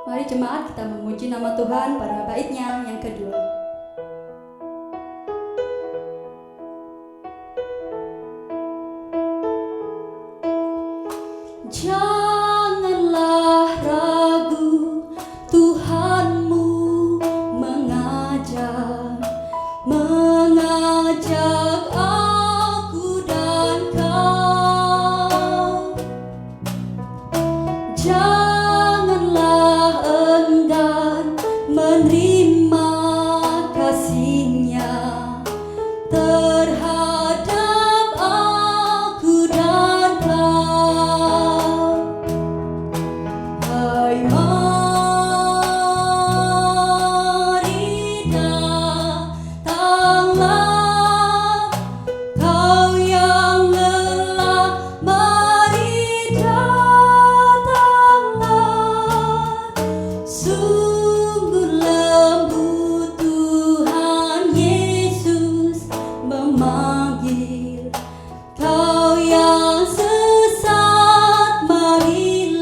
Mari jemaat kita memuji nama Tuhan pada baitnya yang kedua. Janganlah ragu, Tuhanmu mengajak aku dan kau. Janganlah enggan menerima kasih-Nya terhadap aku dan kau. Hai, mari datanglah, kau yang lelah, mari datanglah. Sungguh lembut Tuhan Yesus memanggil kau yang sesat, marilah.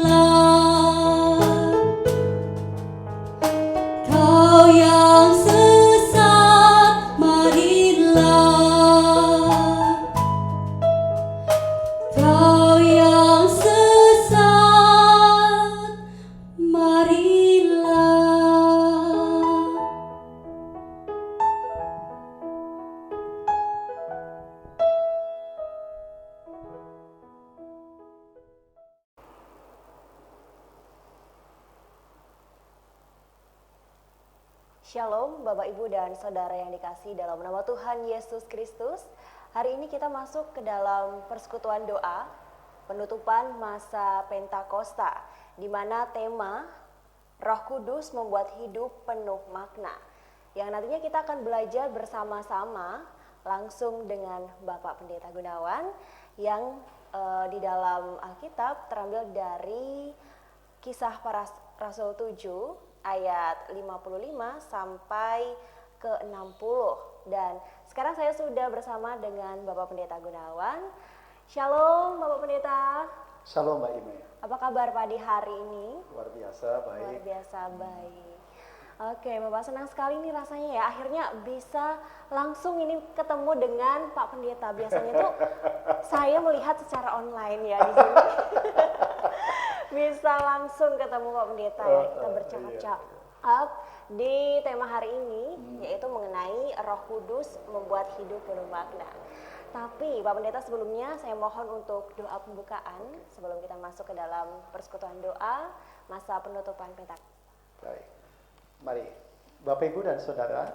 Kau yang sesat, marilah. Kau yang sesat, marilah. Shalom Bapak Ibu dan Saudara yang dikasihi dalam nama Tuhan Yesus Kristus. Hari ini kita masuk ke dalam persekutuan doa penutupan masa Pentakosta, di mana tema Roh Kudus membuat hidup penuh makna, yang nantinya kita akan belajar bersama-sama langsung dengan Bapak Pendeta Gunawan yang di dalam Alkitab terambil dari Kisah Para Rasul 7 ayat 55 sampai ke 60. Dan sekarang saya sudah bersama dengan Bapak Pendeta Gunawan. Shalom Bapak Pendeta. Shalom Mbak Ime. Apa kabar pagi hari ini? Luar biasa baik. Luar biasa baik. Oke Bapak, senang sekali nih rasanya ya, akhirnya bisa langsung ini ketemu dengan Pak Pendeta. Biasanya tuh saya melihat secara online ya di sini. Bisa langsung ketemu Pak Pendeta ya, kita bercakap-cakap di tema hari ini, yaitu mengenai Roh Kudus membuat hidup penuh makna. Tapi Pak Pendeta, sebelumnya saya mohon untuk doa pembukaan sebelum kita masuk ke dalam persekutuan doa masa penutupan Pentakosta. Baik. Mari Bapak Ibu dan Saudara,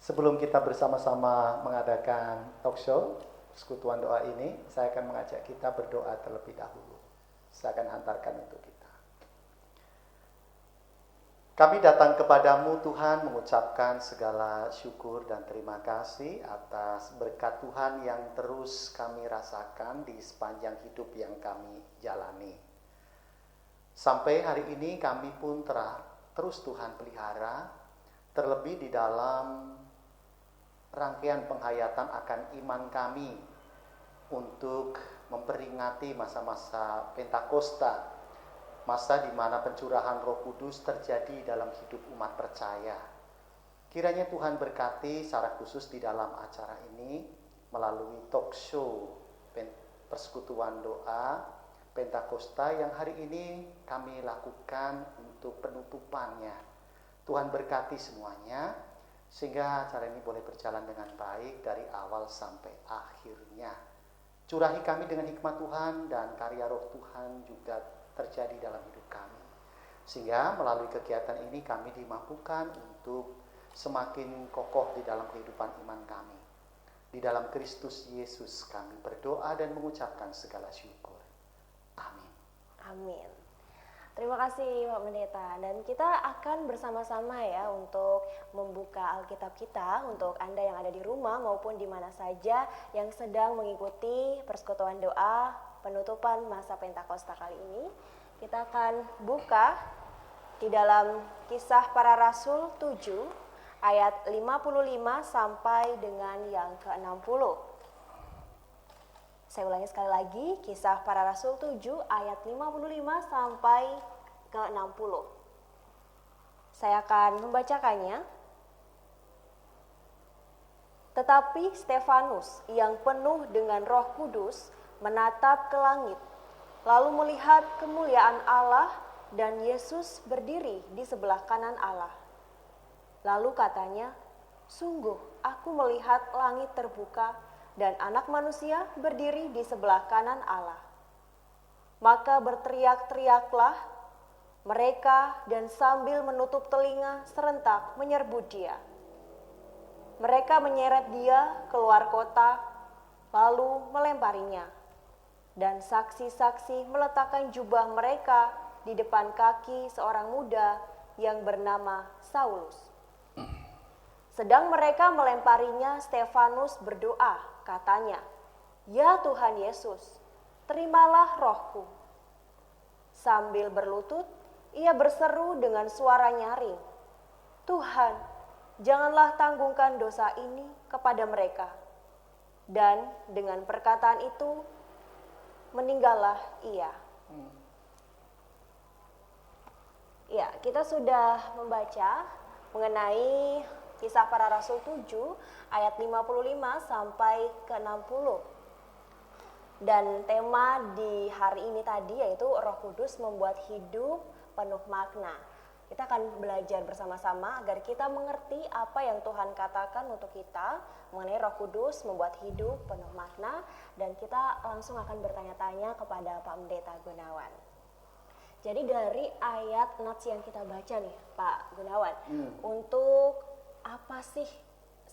sebelum kita bersama-sama mengadakan talk show persekutuan doa ini, saya akan mengajak kita berdoa terlebih dahulu. Saya akan hantarkan untuk kita. Kami datang kepadamu Tuhan mengucapkan segala syukur dan terima kasih atas berkat Tuhan yang terus kami rasakan di sepanjang hidup yang kami jalani. Sampai hari ini kami pun terus Tuhan pelihara, terlebih di dalam rangkaian penghayatan akan iman kami untuk memperingati masa-masa Pentakosta, masa di mana pencurahan Roh Kudus terjadi dalam hidup umat percaya. Kiranya Tuhan berkati secara khusus di dalam acara ini melalui talk show persekutuan doa Pentakosta yang hari ini kami lakukan untuk penutupannya. Tuhan berkati semuanya sehingga acara ini boleh berjalan dengan baik dari awal sampai akhirnya. Curahi kami dengan hikmat Tuhan dan karya Roh Tuhan juga terjadi dalam hidup kami. Sehingga melalui kegiatan ini kami dimampukan untuk semakin kokoh di dalam kehidupan iman kami. Di dalam Kristus Yesus kami berdoa dan mengucapkan segala syukur. Amin. Amin. Terima kasih Pak Pendeta. Dan kita akan bersama-sama ya untuk membuka Alkitab kita untuk Anda yang ada di rumah maupun di mana saja yang sedang mengikuti persekutuan doa penutupan masa Pentakosta kali ini. Kita akan buka di dalam Kisah Para Rasul 7 ayat 55 sampai dengan yang ke-60. Saya ulangi sekali lagi, Kisah Para Rasul 7 ayat 55 sampai ke 60. Saya akan membacakannya. Tetapi Stefanus yang penuh dengan Roh Kudus menatap ke langit, lalu melihat kemuliaan Allah dan Yesus berdiri di sebelah kanan Allah. Lalu katanya, "Sungguh aku melihat langit terbuka dan Anak Manusia berdiri di sebelah kanan Allah." Maka berteriak-teriaklah mereka dan sambil menutup telinga serentak menyerbu dia. Mereka menyeret dia keluar kota, lalu melemparinya. Dan saksi-saksi meletakkan jubah mereka di depan kaki seorang muda yang bernama Saulus. Sedang mereka melemparinya, Stefanus berdoa, katanya, "Ya Tuhan Yesus, terimalah rohku." Sambil berlutut, ia berseru dengan suara nyaring, "Tuhan, janganlah tanggungkan dosa ini kepada mereka." Dan dengan perkataan itu, meninggallah ia. Ya, kita sudah membaca mengenai Kisah Para Rasul 7 ayat 55 sampai ke 60. Dan tema di hari ini tadi yaitu Roh Kudus membuat hidup penuh makna. Kita akan belajar bersama-sama agar kita mengerti apa yang Tuhan katakan untuk kita mengenai Roh Kudus membuat hidup penuh makna, dan kita langsung akan bertanya-tanya kepada Pak Pendeta Gunawan. Jadi dari ayat nats yang kita baca nih Pak Gunawan, untuk apa sih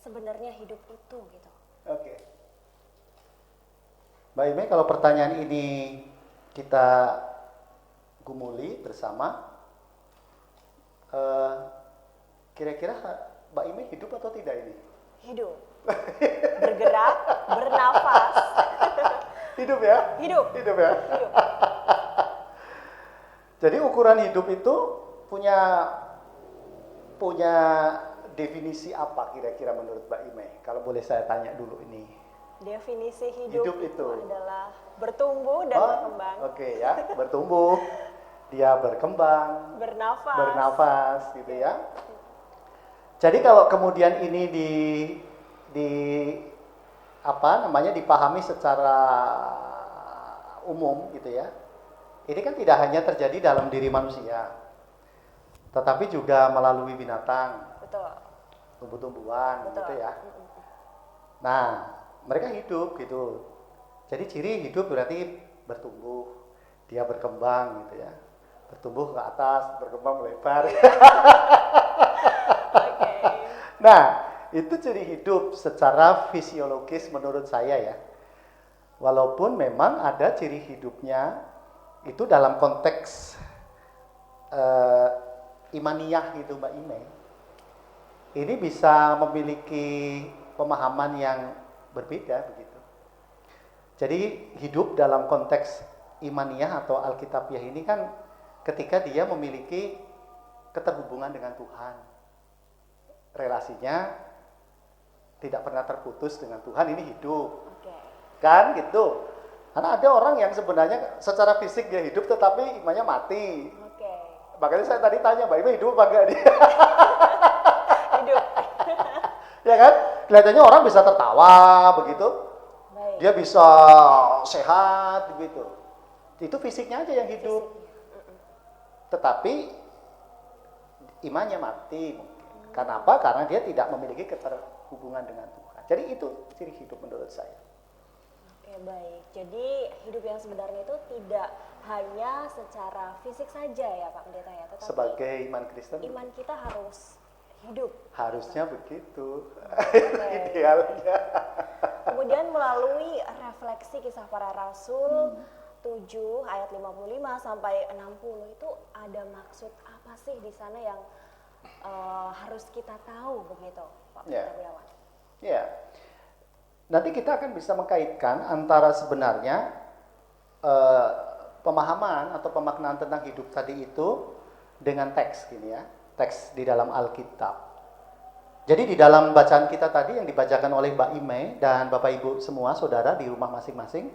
sebenarnya hidup itu gitu? Oke. Mbak Ime, kalau pertanyaan ini kita gumuli bersama, kira-kira Mbak Ime hidup atau tidak ini? Hidup. Bergerak, bernafas. Hidup ya? Hidup. Hidup ya? Hidup. Jadi ukuran hidup itu punya definisi apa kira-kira menurut Mbak Ime? Kalau boleh saya tanya dulu ini. Definisi hidup itu adalah bertumbuh dan berkembang. Oke ya, bertumbuh, dia berkembang, bernafas gitu ya. Jadi kalau kemudian ini dipahami secara umum gitu ya. Ini kan tidak hanya terjadi dalam diri manusia, tetapi juga melalui binatang, Betul. tumbuh-tumbuhan, Betul. gitu ya. Nah, mereka hidup gitu. Jadi ciri hidup berarti bertumbuh, dia berkembang gitu ya. Bertumbuh ke atas, berkembang melebar. Oke. Nah, itu ciri hidup secara fisiologis menurut saya ya. Walaupun memang ada ciri hidupnya itu dalam konteks imaniyah gitu Mbak Ime. Ini bisa memiliki pemahaman yang berbeda begitu. Jadi hidup dalam konteks imaniyah atau alkitabiah ini kan ketika dia memiliki keterhubungan dengan Tuhan. Relasinya tidak pernah terputus dengan Tuhan, ini hidup. Oke. Kan gitu. Karena ada orang yang sebenarnya secara fisik dia hidup tetapi imannya mati. Oke. Makanya saya tadi tanya Mbak Ime hidup apa enggak dia? Hidup. Ya kan? Kelihatannya orang bisa tertawa begitu. Baik. Dia bisa sehat begitu. Itu fisiknya aja yang hidup. Tetapi imannya mati. Kenapa? Karena dia tidak memiliki keterhubungan dengan Tuhan. Jadi itu ciri hidup menurut saya. Oke, baik. Jadi hidup yang sebenarnya itu tidak hanya secara fisik saja ya Pak Pendeta ya, tetapi Sebagai iman Kristen iman kita harus hidup. harusnya begitu. Oke. Idealnya. Kemudian melalui refleksi Kisah Para Rasul, 7 ayat 55 sampai 60 itu ada maksud apa sih di sana yang harus kita tahu begitu, Pak Ya. Pendeta Gunawan? Ya, nanti kita akan bisa mengkaitkan antara sebenarnya pemahaman atau pemaknaan tentang hidup tadi itu dengan teks gini ya, teks di dalam Alkitab. Jadi di dalam bacaan kita tadi yang dibacakan oleh Mbak Ime dan Bapak Ibu semua saudara di rumah masing-masing.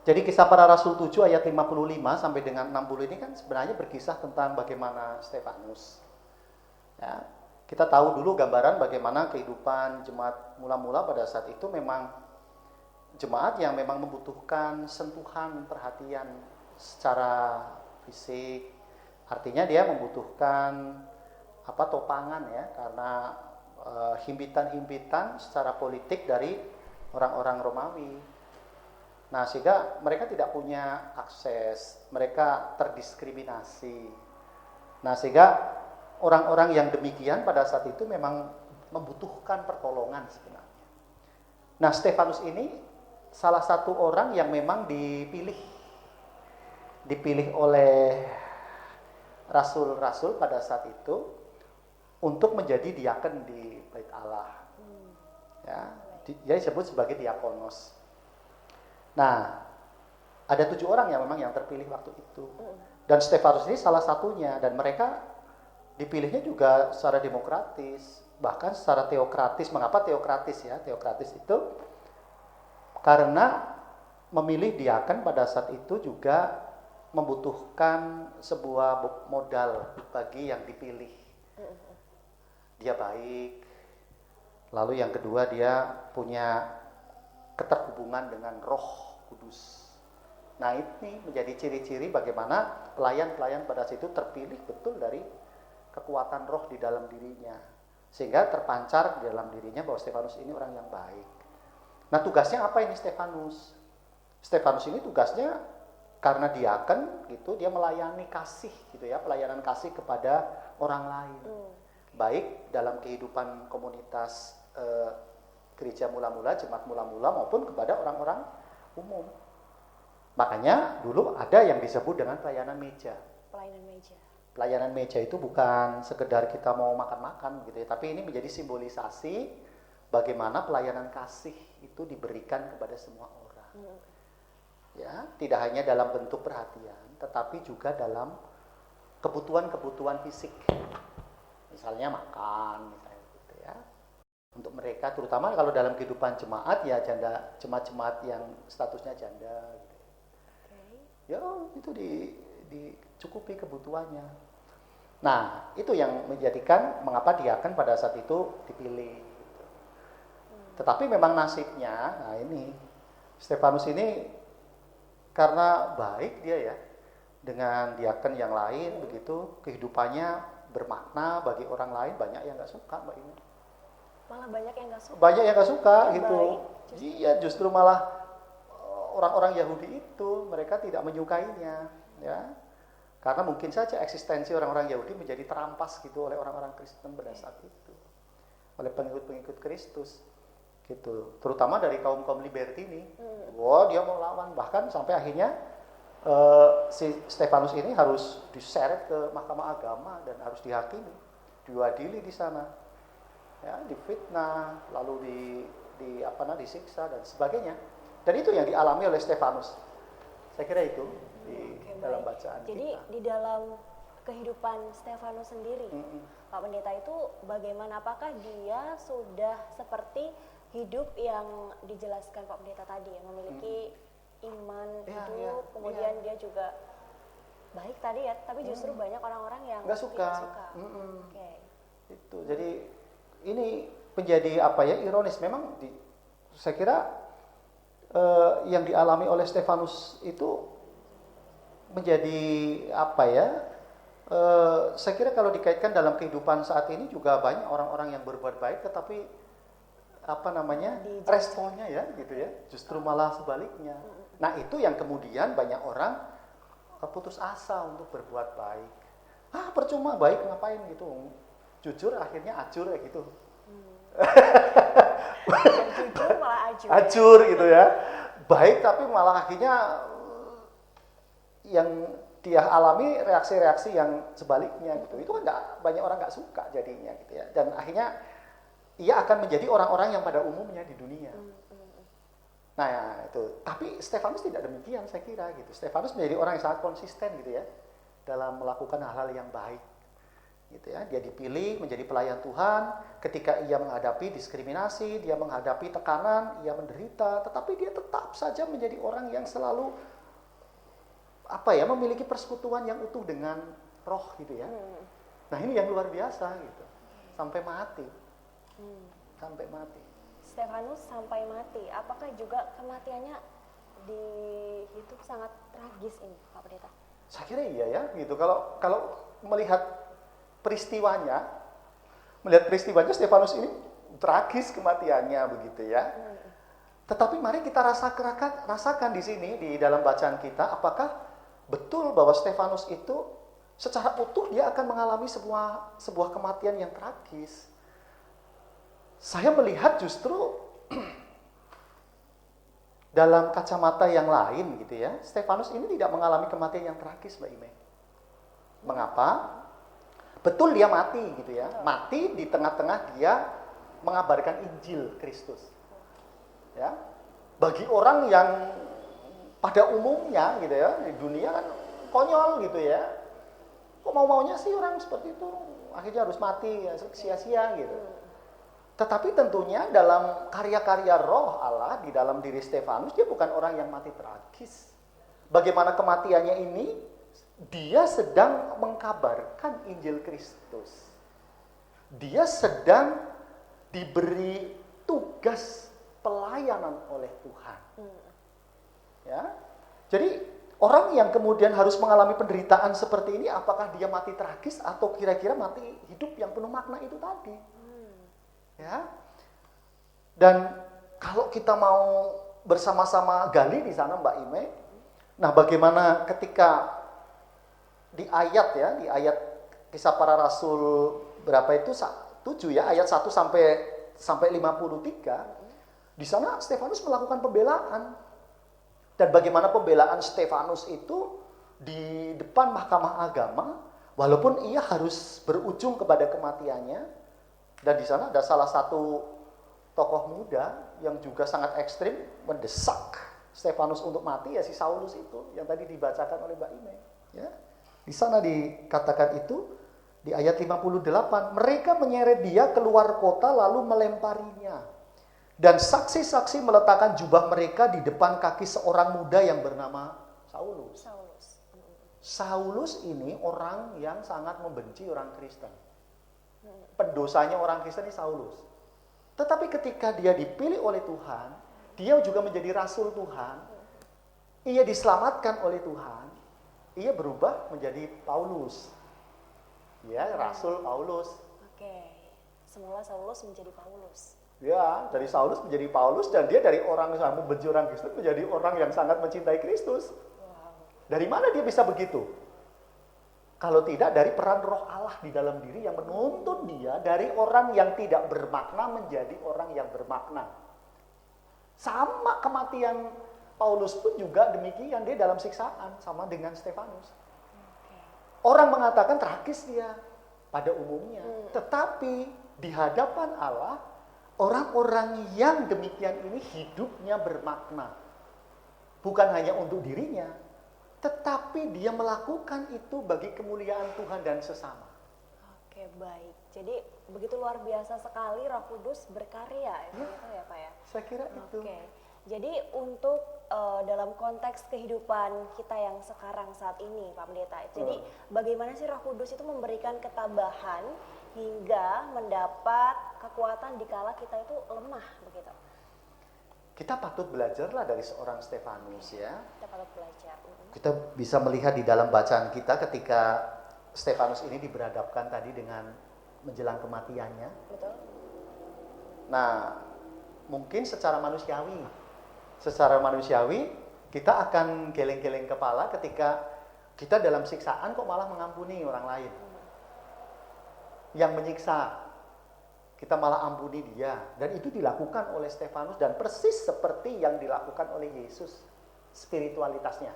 Jadi kisah para Rasul 7 ayat 55 sampai dengan 60 ini kan sebenarnya berkisah tentang bagaimana Stefanus. Ya, kita tahu dulu gambaran bagaimana kehidupan jemaat mula-mula pada saat itu memang jemaat yang memang membutuhkan sentuhan perhatian secara fisik. Artinya dia membutuhkan topangan ya, karena himpitan-himpitan secara politik dari orang-orang Romawi. Nah, sehingga mereka tidak punya akses, mereka terdiskriminasi. Nah, sehingga orang-orang yang demikian pada saat itu memang membutuhkan pertolongan sebenarnya. Nah, Stefanus ini salah satu orang yang memang dipilih oleh rasul-rasul pada saat itu untuk menjadi diaken di Bait Allah. Ya, dia disebut sebagai diakonos. Nah, ada 7 orang yang memang yang terpilih waktu itu. Dan Stefanus ini salah satunya, dan mereka dipilihnya juga secara demokratis, bahkan secara teokratis. Mengapa teokratis ya? Teokratis itu karena memilih diaken pada saat itu juga membutuhkan sebuah modal bagi yang dipilih. Dia baik, lalu yang kedua dia punya keterhubungan dengan Roh Kudus. Nah, ini menjadi ciri-ciri bagaimana pelayan-pelayan pada saat itu terpilih betul dari kekuatan roh di dalam dirinya, sehingga terpancar di dalam dirinya bahwa Stefanus ini orang yang baik. Nah, tugasnya apa ini Stefanus? Stefanus ini tugasnya karena diaken gitu, dia melayani kasih gitu ya, pelayanan kasih kepada orang lain. Baik dalam kehidupan komunitas gereja mula-mula, jemaat mula-mula maupun kepada orang-orang umum. Makanya dulu ada yang disebut dengan pelayanan meja. Pelayanan meja. Pelayanan meja itu bukan sekedar kita mau makan-makan gitu ya, tapi ini menjadi simbolisasi bagaimana pelayanan kasih itu diberikan kepada semua orang. Ya, tidak hanya dalam bentuk perhatian, tetapi juga dalam kebutuhan-kebutuhan fisik. Misalnya makan, misalnya gitu ya. Untuk mereka, terutama kalau dalam kehidupan jemaat ya jemaat-jemaat yang statusnya janda. Gitu. Ya itu dicukupi kebutuhannya. Nah, itu yang menjadikan mengapa diaken pada saat itu dipilih. Gitu. Tetapi memang nasibnya, nah ini Stefanus ini karena baik dia ya dengan diaken yang lain begitu, kehidupannya bermakna bagi orang lain, banyak yang nggak suka Mbak ini. Malah banyak yang nggak suka. Banyak yang nggak suka gitu. Baik, Iya, justru malah orang-orang Yahudi itu mereka tidak menyukainya, ya. Karena mungkin saja eksistensi orang-orang Yahudi menjadi terampas gitu oleh orang-orang Kristen pada saat itu, oleh pengikut-pengikut Kristus, gitu. Terutama dari kaum-kaum libertini. Wah, dia mau lawan, bahkan sampai akhirnya si Stefanus ini harus diseret ke Mahkamah Agama dan harus dihakimi, diadili di sana, ya, difitnah, lalu disiksa dan sebagainya. Dan itu yang dialami oleh Stefanus. Saya kira itu di dalam bacaan Jadi kita. di dalam kehidupan Stefanus sendiri, Pak Pendeta, itu bagaimana? Apakah dia sudah seperti hidup yang dijelaskan Pak Pendeta tadi, yang memiliki iman hidup, kemudian dia juga baik tadi ya, tapi justru banyak orang-orang yang nggak suka. tidak suka. Itu jadi ini menjadi ironis memang saya kira yang dialami oleh Stefanus itu menjadi saya kira kalau dikaitkan dalam kehidupan saat ini juga banyak orang-orang yang berbuat baik tetapi responnya ya gitu ya justru malah sebaliknya. Nah, itu yang kemudian banyak orang putus asa untuk berbuat baik. Percuma baik ngapain gitu. Jujur akhirnya acur ya gitu. Jujur malah ajur. Acur gitu ya. Baik tapi malah akhirnya yang dia alami reaksi-reaksi yang sebaliknya gitu. Itu kan banyak orang nggak suka jadinya gitu ya. Dan akhirnya ia akan menjadi orang-orang yang pada umumnya di dunia. Nah ya, itu. Tapi Stefanus tidak demikian saya kira gitu. Stefanus menjadi orang yang sangat konsisten gitu ya dalam melakukan hal-hal yang baik. Gitu ya. Dia dipilih menjadi pelayan Tuhan ketika ia menghadapi diskriminasi, dia menghadapi tekanan, ia menderita, tetapi dia tetap saja menjadi orang yang selalu memiliki persekutuan yang utuh dengan roh gitu ya. Nah ini yang luar biasa gitu. Sampai mati. Sampai mati. Stefanus sampai mati. Apakah juga kematiannya dihitung sangat tragis ini, Pak Pendeta? Saya kira iya ya gitu. Kalau melihat peristiwanya Stefanus ini tragis kematiannya begitu ya. Tetapi mari kita rasakan di sini di dalam bacaan kita, apakah betul bahwa Stefanus itu secara utuh dia akan mengalami sebuah kematian yang tragis. Saya melihat justru dalam kacamata yang lain gitu ya, Stefanus ini tidak mengalami kematian yang tragis, Mbak Ime. Mengapa? Betul dia mati gitu ya. Mati di tengah-tengah dia mengabarkan Injil Kristus. Ya. Bagi orang yang pada umumnya gitu ya, di dunia kan konyol gitu ya. Kok mau-maunya sih orang seperti itu? Akhirnya harus mati ya, sia-sia gitu. Tetapi tentunya dalam karya-karya roh Allah di dalam diri Stefanus, dia bukan orang yang mati tragis. Bagaimana kematiannya ini? Dia sedang mengkabarkan Injil Kristus. Dia sedang diberi tugas pelayanan oleh Tuhan. Ya. Jadi orang yang kemudian harus mengalami penderitaan seperti ini, apakah dia mati tragis atau kira-kira mati hidup yang penuh makna itu tadi? Ya. Dan kalau kita mau bersama-sama gali di sana Mbak Ime, nah bagaimana ketika di ayat Kisah Para Rasul berapa itu 7 ya, ayat 1 sampai 53, di sana Stefanus melakukan pembelaan. Dan bagaimana pembelaan Stefanus itu di depan mahkamah agama, walaupun ia harus berujung kepada kematiannya. Dan di sana ada salah satu tokoh muda yang juga sangat ekstrim mendesak Stefanus untuk mati, ya si Saulus itu yang tadi dibacakan oleh Mbak Ime. Ya. Di sana dikatakan itu di ayat 58, mereka menyeret dia keluar kota lalu melemparinya. Dan saksi-saksi meletakkan jubah mereka di depan kaki seorang muda yang bernama Saulus. Saulus ini orang yang sangat membenci orang Kristen. Pendosanya orang Kristen ini Saulus. Tetapi ketika dia dipilih oleh Tuhan, dia juga menjadi rasul Tuhan. Ia diselamatkan oleh Tuhan. Ia berubah menjadi Paulus. Ya, Rasul Paulus. Oke. Semula Saulus menjadi Paulus. Ya, dari Saulus menjadi Paulus, dan dia dari orang yang membenci orang Kristen menjadi orang yang sangat mencintai Kristus. Wow. Dari mana dia bisa begitu? Kalau tidak dari peran roh Allah di dalam diri yang menuntun dia dari orang yang tidak bermakna menjadi orang yang bermakna. Sama kematian Paulus pun juga demikian, dia dalam siksaan sama dengan Stefanus. Orang mengatakan tragis dia pada umumnya, tetapi di hadapan Allah orang-orang yang demikian ini hidupnya bermakna. Bukan hanya untuk dirinya, tetapi dia melakukan itu bagi kemuliaan Tuhan dan sesama. Oke, baik. Jadi begitu luar biasa sekali Roh Kudus berkarya, itu ya Pak ya. Saya kira itu. Oke. Jadi untuk dalam konteks kehidupan kita yang sekarang saat ini, Pak Pendeta. Jadi bagaimana sih Roh Kudus itu memberikan ketabahan hingga mendapat kekuatan dikala kita itu lemah begitu? Kita patut belajarlah dari seorang Stefanus ya. Kita patut belajar. Kita bisa melihat di dalam bacaan kita ketika Stefanus ini diberhadapkan tadi dengan menjelang kematiannya. Betul. Nah, mungkin secara manusiawi kita akan geleng-geleng kepala ketika kita dalam siksaan kok malah mengampuni orang lain. Yang menyiksa, kita malah ampuni dia. Dan itu dilakukan oleh Stefanus dan persis seperti yang dilakukan oleh Yesus spiritualitasnya.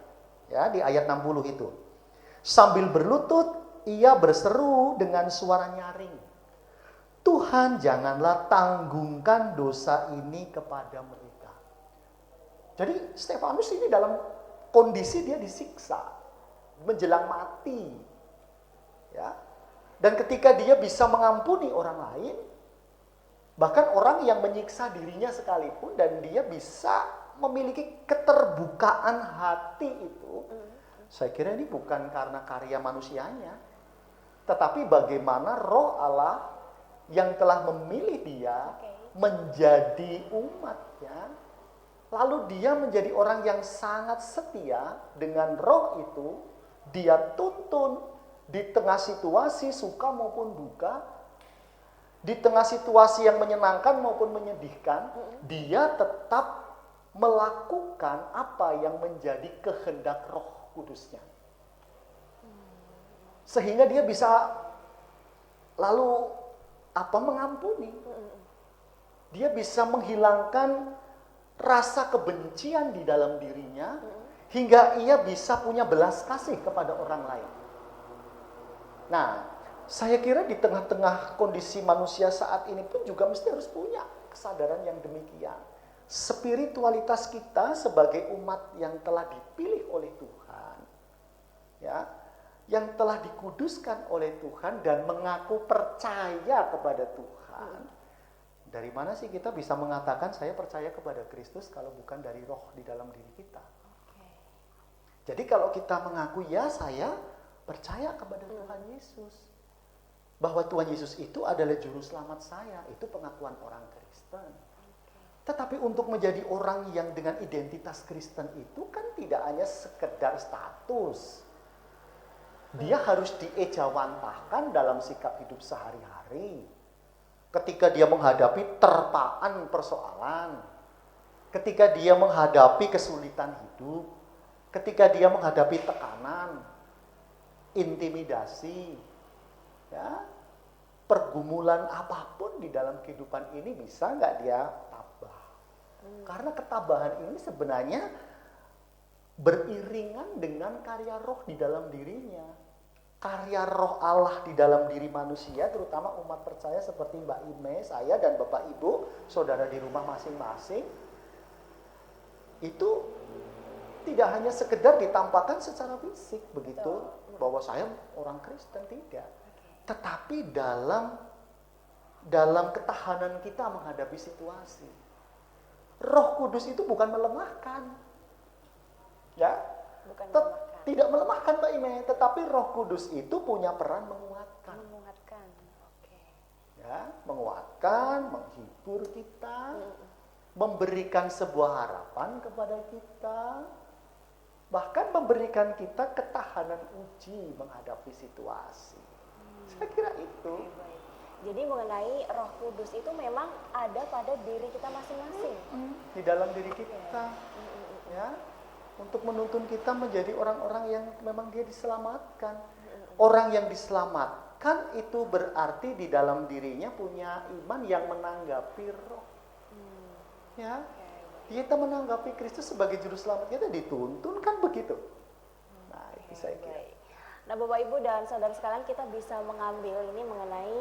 Ya, di ayat 60 itu. Sambil berlutut, ia berseru dengan suara nyaring. Tuhan, janganlah tanggungkan dosa ini kepada mereka. Jadi Stefanus ini dalam kondisi dia disiksa, menjelang mati. Ya. Dan ketika dia bisa mengampuni orang lain, bahkan orang yang menyiksa dirinya sekalipun, dan dia bisa memiliki keterbukaan hati itu, saya kira ini bukan karena karya manusianya, tetapi bagaimana Roh Allah yang telah memilih dia menjadi umatnya, lalu dia menjadi orang yang sangat setia dengan Roh itu. Dia tuntun di tengah situasi suka maupun duka, di tengah situasi yang menyenangkan maupun menyedihkan, dia tetap melakukan apa yang menjadi kehendak Roh Kudusnya. Sehingga dia bisa lalu mengampuni. Dia bisa menghilangkan rasa kebencian di dalam dirinya, hingga ia bisa punya belas kasih kepada orang lain. Nah, saya kira di tengah-tengah kondisi manusia saat ini pun juga mesti harus punya kesadaran yang demikian. Spiritualitas kita sebagai umat yang telah dipilih oleh Tuhan, ya, yang telah dikuduskan oleh Tuhan dan mengaku percaya kepada Tuhan. Dari mana sih kita bisa mengatakan saya percaya kepada Kristus kalau bukan dari Roh di dalam diri kita? Jadi kalau kita mengaku ya saya percaya kepada Tuhan Yesus, bahwa Tuhan Yesus itu adalah juru selamat saya, itu pengakuan orang Kristen. Tetapi untuk menjadi orang yang dengan identitas Kristen itu kan tidak hanya sekedar status. Dia harus diejawantahkan dalam sikap hidup sehari-hari. Ketika dia menghadapi terpaan persoalan, ketika dia menghadapi kesulitan hidup, ketika dia menghadapi tekanan, intimidasi, ya, pergumulan apapun di dalam kehidupan ini, bisa nggak dia tabah? Karena ketabahan ini sebenarnya beriringan dengan karya Roh di dalam dirinya. Karya Roh Allah di dalam diri manusia, terutama umat percaya seperti Mbak Ime, saya dan Bapak Ibu, saudara di rumah masing-masing, itu tidak hanya sekedar ditampakkan secara fisik begitu, bahwa saya orang Kristen, tidak. Tetapi dalam ketahanan kita menghadapi situasi. Roh Kudus itu bukan melemahkan. Ya. Tidak melemahkan Mbak Ime, tetapi Roh Kudus itu punya peran menguatkan. Ya, menguatkan, menghibur kita, memberikan sebuah harapan kepada kita, bahkan memberikan kita ketahanan uji menghadapi situasi. Saya kira itu. Jadi mengenai Roh Kudus itu memang ada pada diri kita masing-masing. Di dalam diri kita. Ya. Untuk menuntun kita menjadi orang-orang yang memang dia diselamatkan. Orang yang diselamatkan itu berarti di dalam dirinya punya iman yang menanggapi Roh. Ya. Kita menanggapi Kristus sebagai juru selamat kita, dituntun kan begitu. Nah, itu saya kira. Nah, Bapak Ibu dan saudara sekalian, kita bisa mengambil ini mengenai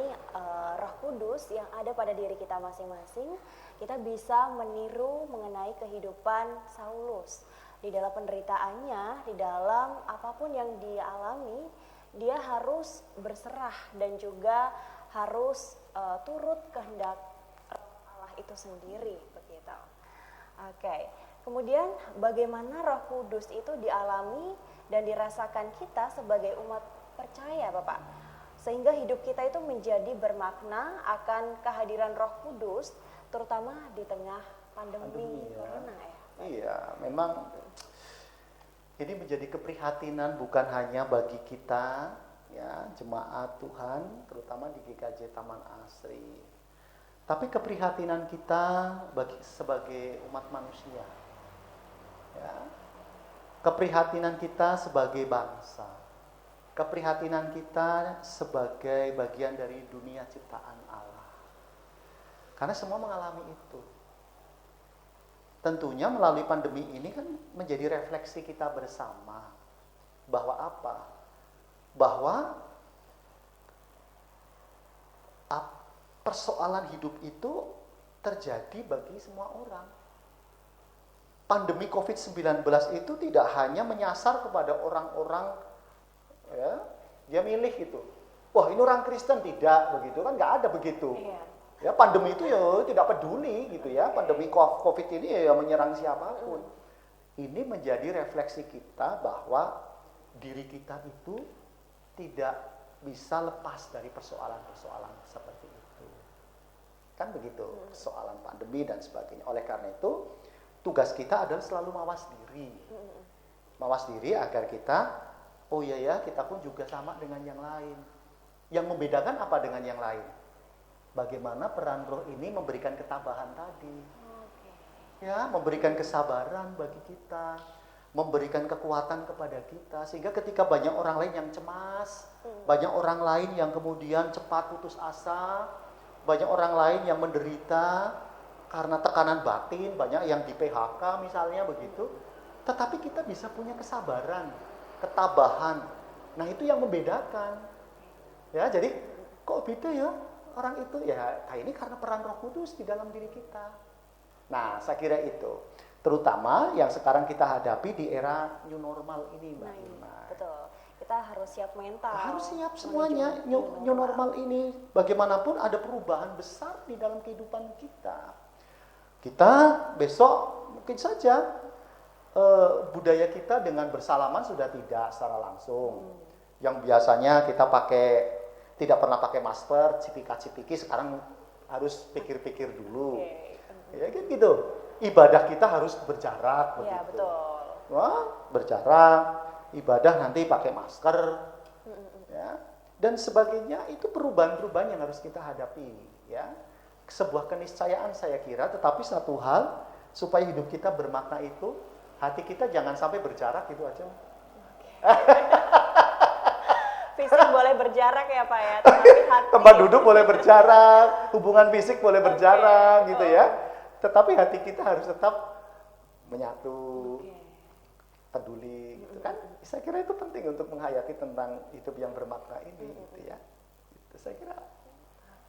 Roh Kudus yang ada pada diri kita masing-masing. Kita bisa meniru mengenai kehidupan Saulus. Di dalam penderitaannya, di dalam apapun yang dia alami, dia harus berserah dan juga harus turut kehendak Allah itu sendiri, begitu. Oke. Kemudian bagaimana Roh Kudus itu dialami dan dirasakan kita sebagai umat percaya, Bapak, sehingga hidup kita itu menjadi bermakna akan kehadiran Roh Kudus, terutama di tengah pandemi corona ya. Iya, memang ini menjadi keprihatinan bukan hanya bagi kita, ya, jemaat Tuhan, terutama di GKJ Taman Asri, tapi keprihatinan kita sebagai umat manusia, ya, keprihatinan kita sebagai bangsa, keprihatinan kita sebagai bagian dari dunia ciptaan Allah, karena semua mengalami itu. Tentunya melalui pandemi ini kan menjadi refleksi kita bersama. Bahwa apa? Bahwa persoalan hidup itu terjadi bagi semua orang. Pandemi COVID-19 itu tidak hanya menyasar kepada orang-orang, ya, dia milih itu. Wah, ini orang Kristen, tidak begitu kan, nggak ada begitu. Iya. Ya, pandemi itu ya tidak peduli gitu ya. Pandemi COVID ini ya menyerang siapapun. Ini menjadi refleksi kita bahwa diri kita itu tidak bisa lepas dari persoalan-persoalan seperti itu. Kan begitu, persoalan pandemi dan sebagainya. Oleh karena itu, tugas kita adalah selalu mawas diri. Mawas diri agar kita, oh iya ya, kita pun juga sama dengan yang lain. Yang membedakan apa dengan yang lain? Bagaimana peran roh ini memberikan ketabahan tadi. Ya, memberikan kesabaran bagi kita, memberikan kekuatan kepada kita, sehingga ketika banyak orang lain yang cemas, banyak orang lain yang kemudian cepat putus asa, banyak orang lain yang menderita karena tekanan batin, banyak yang di PHK misalnya begitu, tetapi kita bisa punya kesabaran, ketabahan. Nah, itu yang membedakan. Ya, jadi kok beda ya orang itu? Ya, ini karena peran Roh Kudus di dalam diri kita. Nah, saya kira itu. Terutama yang sekarang kita hadapi di era new normal ini, Mbak Ima. Betul. Kita harus siap mental. Harus siap semuanya. New normal ini, bagaimanapun ada perubahan besar di dalam kehidupan kita. Kita besok mungkin saja budaya kita dengan bersalaman sudah tidak secara langsung. Yang biasanya kita tidak pernah pakai masker, cipika-cipiki, sekarang harus pikir-pikir dulu. Ya kan gitu. Ibadah kita harus berjarak begitu. Iya, betul. Wah, berjarak, ibadah nanti pakai masker. Ya. Dan sebagainya, itu perubahan-perubahan yang harus kita hadapi, ya. Sebuah keniscayaan saya kira, tetapi satu hal supaya hidup kita bermakna itu, hati kita jangan sampai berjarak gitu aja. Fisik boleh berjarak ya Pak ya, tetapi hati. Tempat duduk boleh berjarak, hubungan fisik boleh berjarak gitu ya. Tetapi hati kita harus tetap menyatu, peduli gitu kan. Saya kira itu penting untuk menghayati tentang hidup yang bermakna ini gitu ya. Itu saya kira.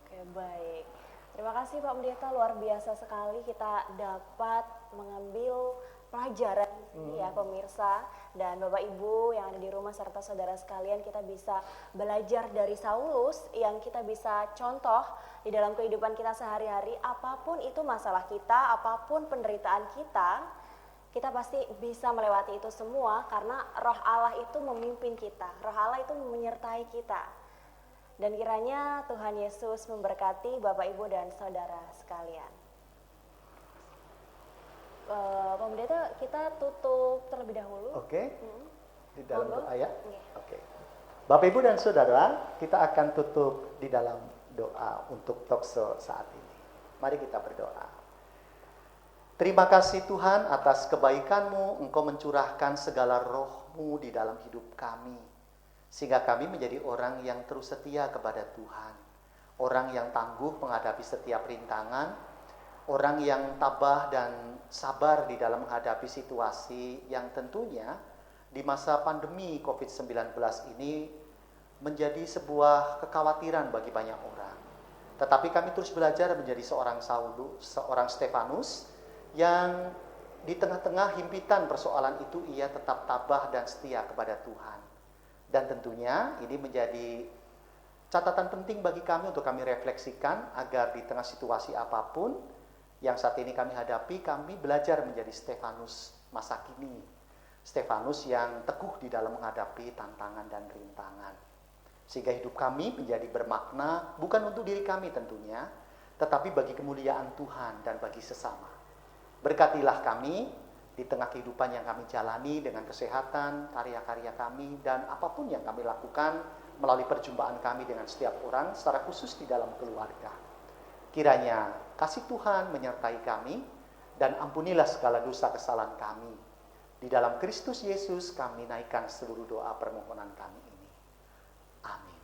Oke, baik. Terima kasih Pak Pendeta, luar biasa sekali kita dapat mengambil pelajaran ya pemirsa dan Bapak Ibu yang ada di rumah serta saudara sekalian, kita bisa belajar dari Saulus yang kita bisa contoh di dalam kehidupan kita sehari-hari. Apapun itu masalah kita, apapun penderitaan kita pasti bisa melewati itu semua karena Roh Allah itu memimpin kita, Roh Allah itu menyertai kita. Dan kiranya Tuhan Yesus memberkati Bapak Ibu dan saudara sekalian. Pak Pendeta, kita tutup terlebih dahulu. Oke. Di dalam doa ya. Oke. Okay. Bapak Ibu dan Saudara, kita akan tutup di dalam doa untuk talkshow saat ini. Mari kita berdoa. Terima kasih Tuhan atas kebaikan-Mu, Engkau mencurahkan segala roh-Mu di dalam hidup kami. Sehingga kami menjadi orang yang terus setia kepada Tuhan. Orang yang tangguh menghadapi setiap rintangan. Orang yang tabah dan sabar di dalam menghadapi situasi yang tentunya di masa pandemi COVID-19 ini menjadi sebuah kekhawatiran bagi banyak orang. Tetapi kami terus belajar menjadi seorang Stefanus yang di tengah-tengah himpitan persoalan itu ia tetap tabah dan setia kepada Tuhan. Dan tentunya ini menjadi catatan penting bagi kami untuk kami refleksikan agar di tengah situasi apapun yang saat ini kami hadapi, kami belajar menjadi Stefanus masa kini. Stefanus yang teguh di dalam menghadapi tantangan dan rintangan. Sehingga hidup kami menjadi bermakna bukan untuk diri kami tentunya, tetapi bagi kemuliaan Tuhan dan bagi sesama. Berkatilah kami di tengah kehidupan yang kami jalani dengan kesehatan, karya-karya kami, dan apapun yang kami lakukan melalui perjumpaan kami dengan setiap orang, secara khusus di dalam keluarga. Kiranya kasih Tuhan menyertai kami dan ampunilah segala dosa kesalahan kami. Di dalam Kristus Yesus kami naikkan seluruh doa permohonan kami ini. Amin.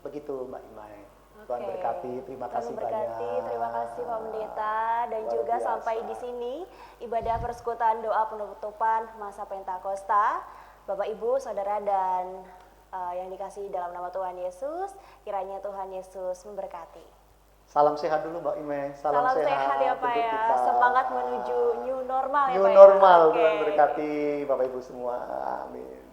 Begitu Mbak Imai. Tuhan berkati, terima kasih banyak. Terima kasih Pak Pendeta. Dan Luar juga biasa. sampai di sini ibadah persekutuan doa penutupan masa Pentakosta Bapak Ibu, Saudara dan yang dikasihi dalam nama Tuhan Yesus, kiranya Tuhan Yesus memberkati. Salam sehat dulu Mbak Ime. Salam sehat ya Pak untuk ya. kita. Semangat menuju new normal ya New Pak ya. normal, Oke. Tuhan berkati Bapak Ibu semua. Amin.